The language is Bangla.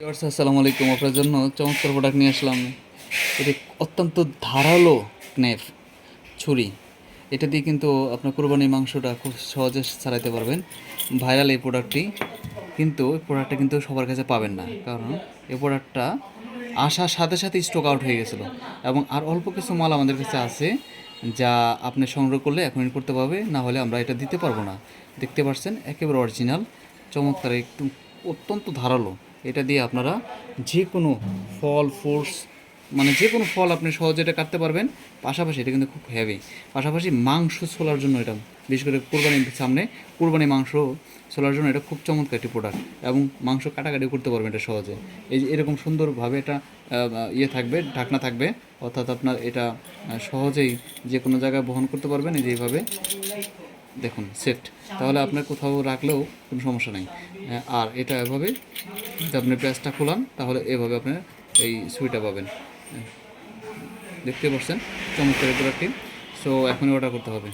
ভিউয়ার্স, আসসালামু আলাইকুম। আপনার জন্য চমৎকার প্রোডাক্ট নিয়ে আসলাম। এটি অত্যন্ত ধারালো স্ন্যাপ ছুরি। এটা দিয়ে কিন্তু আপনার কোরবানির মাংসটা খুব সহজে ছাড়াইতে পারবেন। ভাইরাল এই প্রোডাক্টটি, কিন্তু এই প্রোডাক্টটা কিন্তু সবার কাছে পাবেন না, কারণ এই প্রোডাক্টটা আসার সাথে সাথে স্টক আউট হয়ে গেছিলো। এবং আর অল্প কিছু মাল আমাদের কাছে আছে, যা আপনি সংগ্রহ করলে এখনই করতে পারবে, না হলে আমরা এটা দিতে পারবো না। দেখতে পাচ্ছেন, একেবারে অরিজিনাল, চমৎকার, একটু অত্যন্ত ধারালো। এটা দিয়ে আপনারা যে কোনো ফল ফ্রুটস, মানে যে কোনো ফল আপনি সহজে এটা কাটতে পারবেন। পাশাপাশি এটা কিন্তু খুব হেভি। পাশাপাশি মাংস ছোলার জন্য এটা, বিশেষ করে কোরবানির সামনে কোরবানি মাংস ছোলার জন্য এটা খুব চমৎকার একটি প্রোডাক্ট। এবং মাংস কাটাকাটি করতে পারবেন এটা সহজে। এই যে এরকম সুন্দরভাবে এটা ইয়ে থাকবে, ঢাকনা থাকবে, অর্থাৎ আপনার এটা সহজেই যে কোনো জায়গায় বহন করতে পারবেন। এই যে এইভাবে দেখুন সেট, তাহলে আপনার কোথাও রাখলেও কোনো সমস্যা নেই। আর এটা এভাবে যদি আপনি প্যাচটা খোলান, তাহলে এভাবে আপনার এই সুইটা পাবেন। দেখতে পাচ্ছেন চমৎকার প্রোডাক্টটি। সো এখনই অর্ডার করতে হবে।